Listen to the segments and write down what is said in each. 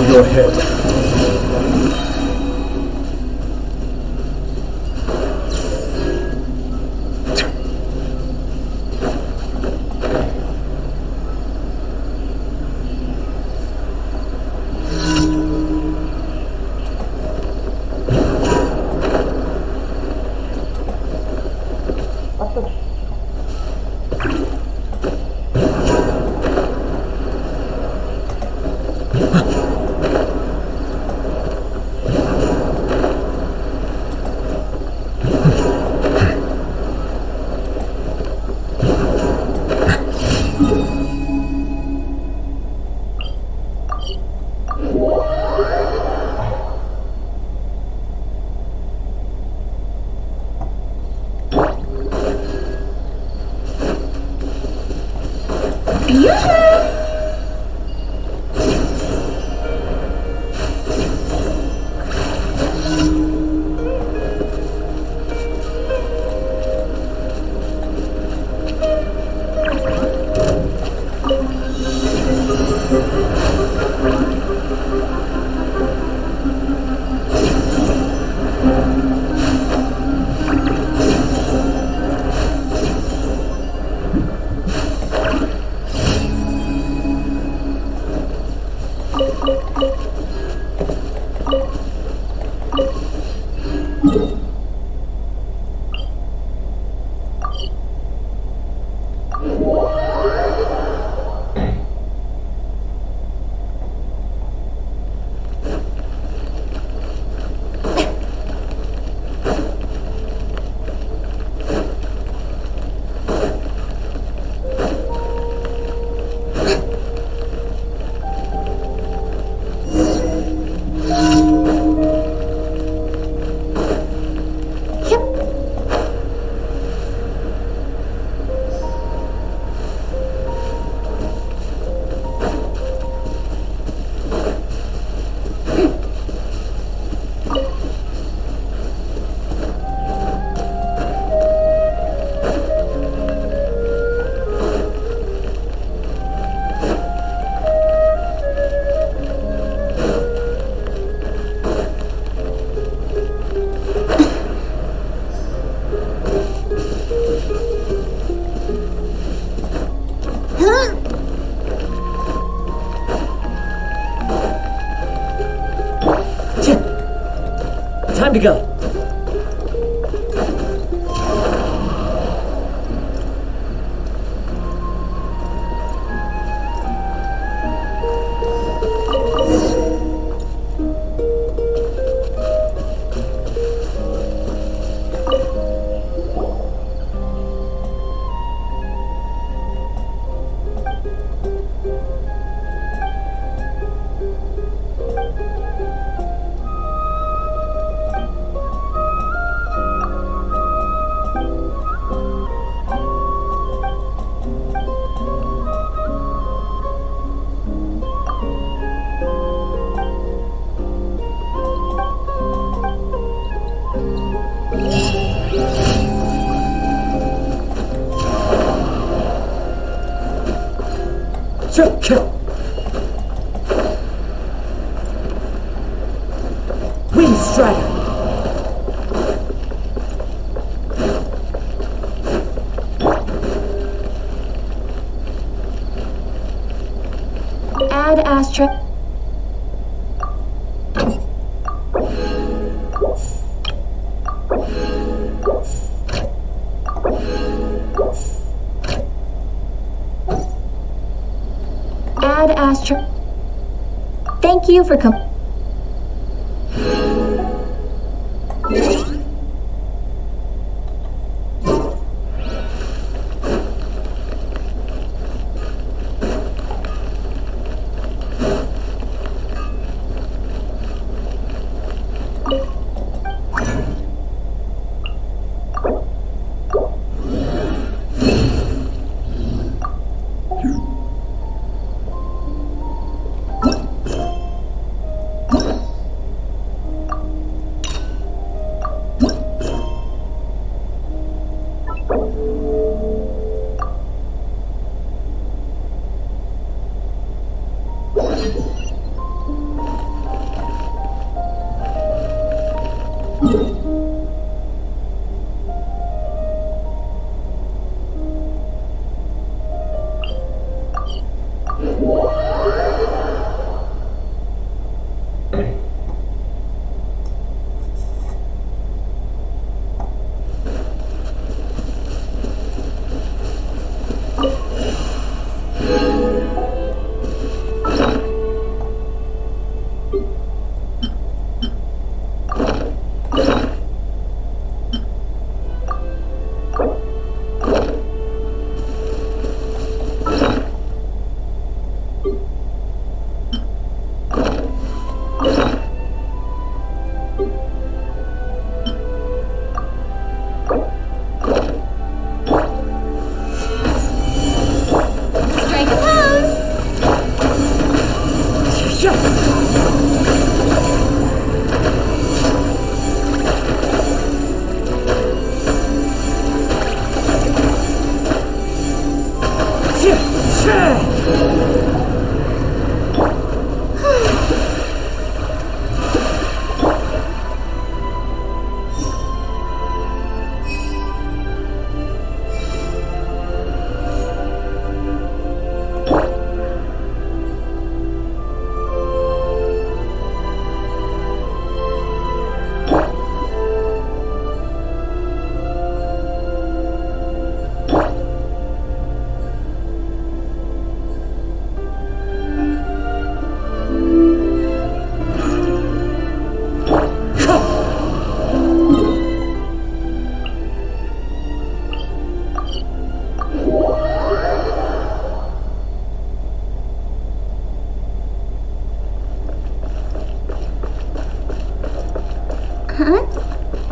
your head. Time to go. Wind Strider. Add Astra. Add Astra. Thank you for coming.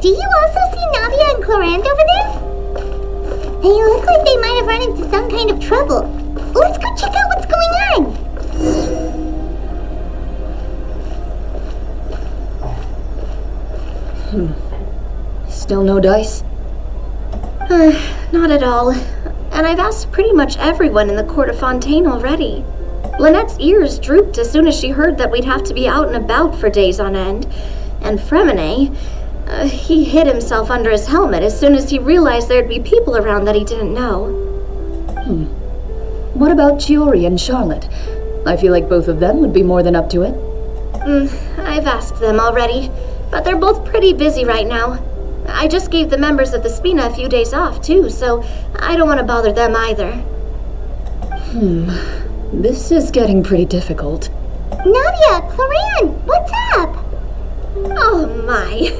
Do you also see Navia and Clorinde over there? They look like they might have run into some kind of trouble. Let's go check out what's going on. Still no dice? Not at all. And I've asked pretty much everyone in the court of Fontaine already. Lynette's ears drooped as soon as she heard that we'd have to be out and about for days on end. And Fremine, he hid himself under his helmet as soon as he realized there'd be people around that he didn't know. What about Chiori and Charlotte? I feel like both of them would be more than up to it. I've asked them already, but they're both pretty busy right now. I just gave the members of the Spina a few days off, too, so I don't want to bother them either. This is getting pretty difficult. Navia, Clorinde, what's up? Oh my.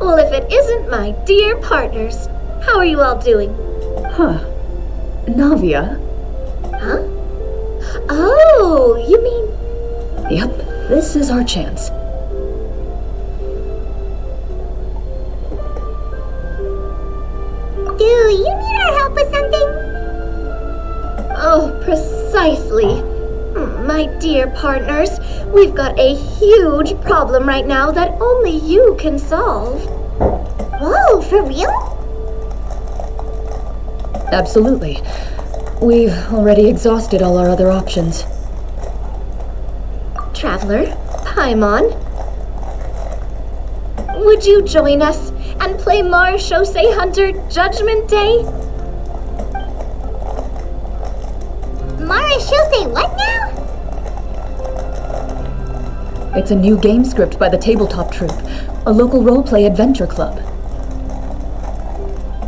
Well, if it isn't my dear partners. How are you all doing? Navia? Huh? Oh, you mean... Yep, this is our chance. Do you need our help with something? Oh, precisely. My dear partners, we've got a huge problem right now that only you can solve. Whoa, for real? Absolutely. We've already exhausted all our other options. Traveler, Paimon, would you join us and play Marechaussee Hunter Judgment Day? Marechaussee what now? It's a new game script by the Tabletop Troupe, a local roleplay adventure club.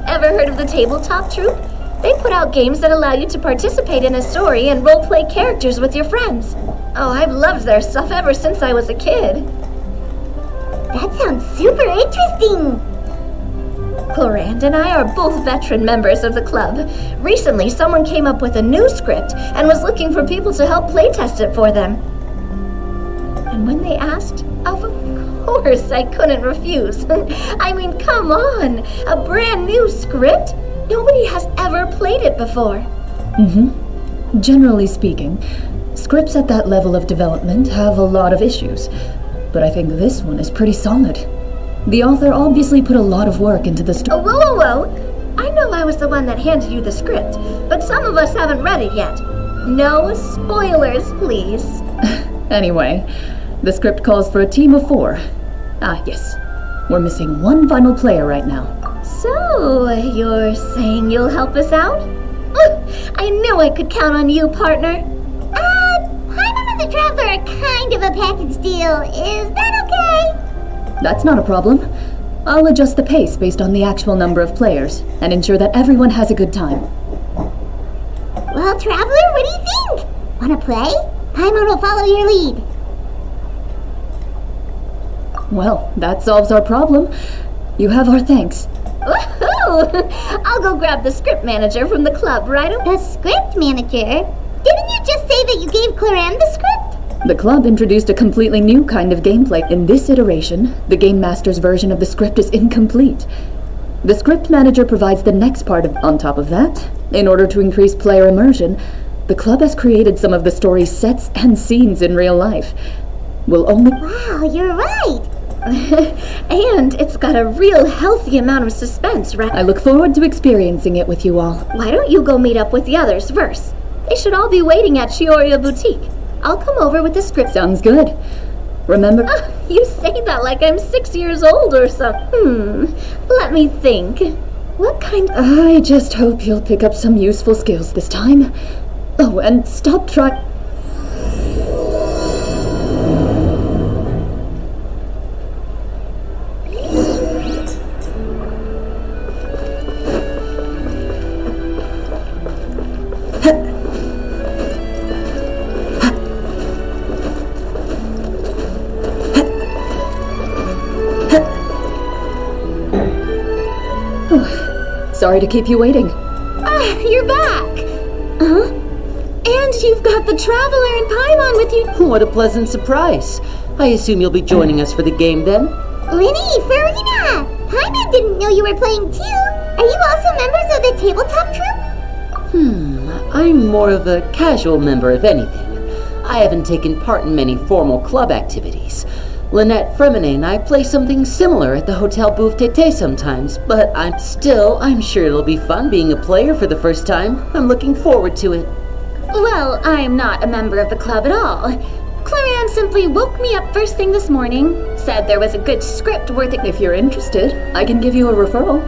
Ever heard of the Tabletop Troupe? They put out games that allow you to participate in a story and roleplay characters with your friends. Oh, I've loved their stuff ever since I was a kid. That sounds super interesting. Clorinde and I are both veteran members of the club. Recently, someone came up with a new script and was looking for people to help playtest it for them. And when they asked, of course I couldn't refuse. I mean, come on, a brand new script? Nobody has ever played it before. Generally speaking, scripts at that level of development have a lot of issues, but I think this one is pretty solid. The author obviously put a lot of work into the story. Whoa. I know I was the one that handed you the script, but some of us haven't read it yet. No spoilers, please. Anyway, the script calls for a team of 4. Ah, yes. We're missing one final player right now. So, you're saying you'll help us out? I knew I could count on you, partner. Paimon and the Traveler are kind of a package deal. Is that okay? That's not a problem. I'll adjust the pace based on the actual number of players and ensure that everyone has a good time. Well, Traveler, what do you think? Wanna play? Paimon will follow your lead. Well, that solves our problem. You have our thanks. Woohoo! I'll go grab the script manager from the club right away. The script manager? Didn't you just say that you gave Clorinde the script? The club introduced a completely new kind of gameplay. In this iteration, the Game Master's version of the script is incomplete. The script manager provides the next part of. On top of that, in order to increase player immersion, the club has created some of the story's sets and scenes in real life. We'll only. Wow, you're right. And it's got a real healthy amount of suspense, right? I look forward to experiencing it with you all. Why don't you go meet up with the others first? They should all be waiting at Shioriya Boutique. I'll come over with the script. Sounds good. Remember. You say that like I'm 6 years old or something. Let me think. What kind of... I just hope you'll pick up some useful skills this time. Oh, and stop trying. Sorry to keep you waiting. You're back. Huh? And you've got the Traveler and Paimon with you. What a pleasant surprise. I assume you'll be joining us for the game then? Linny, Farina! Paimon didn't know you were playing too. Are you also members of the tabletop troupe? I'm more of a casual member if anything. I haven't taken part in many formal club activities. Lynette Fremine and I play something similar at the Hotel Bouffe Tété sometimes, but I'm sure it'll be fun being a player for the first time. I'm looking forward to it. Well, I'm not a member of the club at all. Clorinde simply woke me up first thing this morning, said there was a good script worth it. If you're interested, I can give you a referral.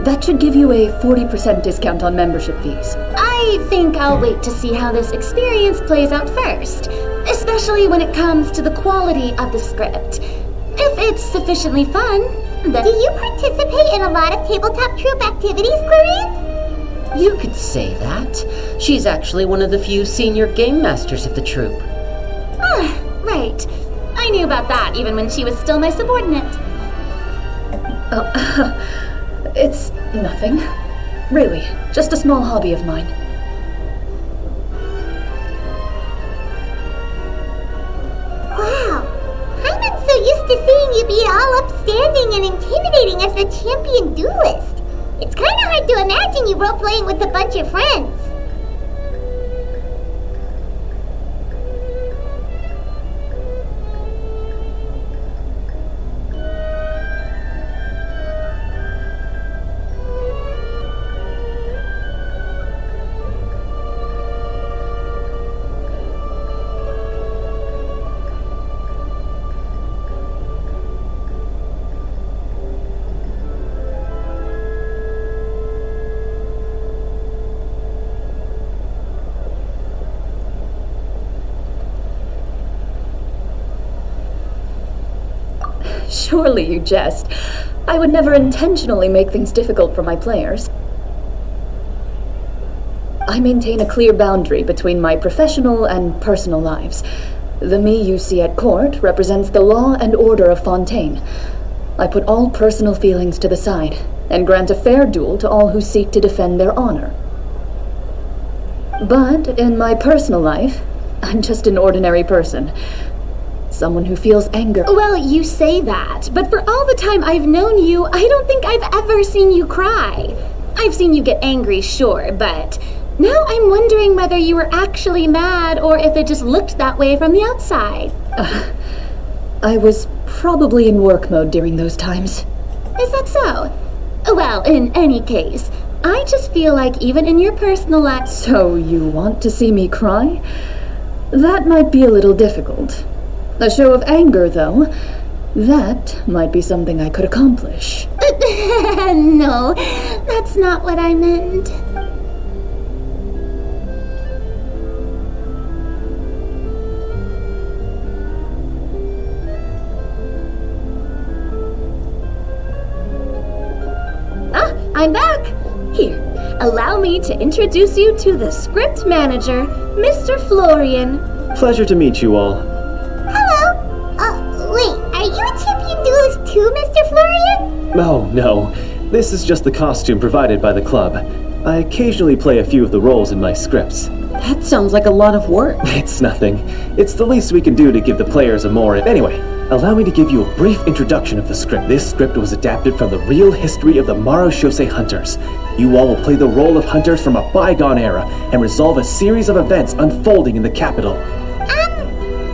That should give you a 40% discount on membership fees. I think I'll wait to see how this experience plays out first, especially when it comes to the quality of the script. If it's sufficiently fun, then... Do you participate in a lot of tabletop troupe activities, Clorinde? You could say that. She's actually one of the few senior game masters of the troupe. Right. I knew about that even when she was still my subordinate. It's nothing. Really, just a small hobby of mine. Wow. Paimon's so used to seeing you be all upstanding and intimidating as the champion duelist. It's kind of hard to imagine you role-playing with a bunch of friends. Surely you jest. I would never intentionally make things difficult for my players. I maintain a clear boundary between my professional and personal lives. The me you see at court represents the law and order of Fontaine. I put all personal feelings to the side and grant a fair duel to all who seek to defend their honor. But in my personal life, I'm just an ordinary person. Someone who feels anger. Well, you say that, but for all the time I've known you, I don't think I've ever seen you cry. I've seen you get angry, sure, but now I'm wondering whether you were actually mad or if it just looked that way from the outside. I was probably in work mode during those times. Is that so? Well, in any case, I just feel like even in your personal life... So you want to see me cry? That might be a little difficult. A show of anger, though. That might be something I could accomplish. No, that's not what I meant. I'm back! Here, allow me to introduce you to the script manager, Mr. Florian. Pleasure to meet you all. Hello. Wait, are you a champion duelist too, Mr. Florian? Oh, no. This is just the costume provided by the club. I occasionally play a few of the roles in my scripts. That sounds like a lot of work. It's nothing. It's the least we can do to give the players a more... Anyway, allow me to give you a brief introduction of the script. This script was adapted from the real history of the Marashose Hunters. You all will play the role of hunters from a bygone era and resolve a series of events unfolding in the capital.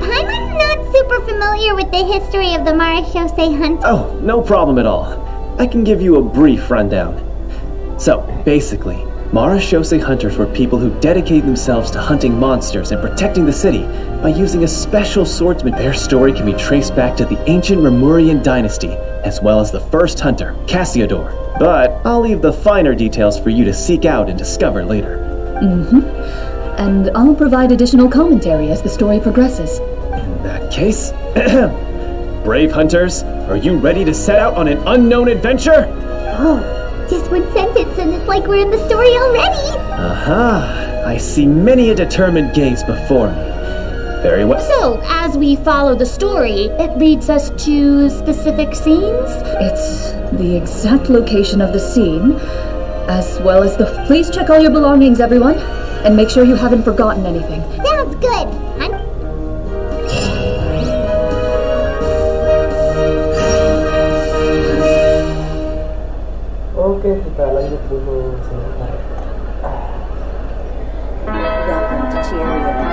Paimon's not super familiar with the history of the Marashose Hunt. Oh, no problem at all. I can give you a brief rundown. So, basically, Marashose hunters were people who dedicated themselves to hunting monsters and protecting the city by using a special swordsman. Their story can be traced back to the ancient Remurian dynasty, as well as the first hunter, Cassiodor. But I'll leave the finer details for you to seek out and discover later. And I'll provide additional commentary as the story progresses. In that case, brave hunters, are you ready to set out on an unknown adventure? Oh, just one sentence and it's like we're in the story already. Aha, I see many a determined gaze before me. Very well. So, as we follow the story, it leads us to specific scenes? It's the exact location of the scene, as well as the... Please check all your belongings, everyone, and make sure you haven't forgotten anything. Sounds good. Oke, kita lanjut dulu sebentar. Welcome to Chariot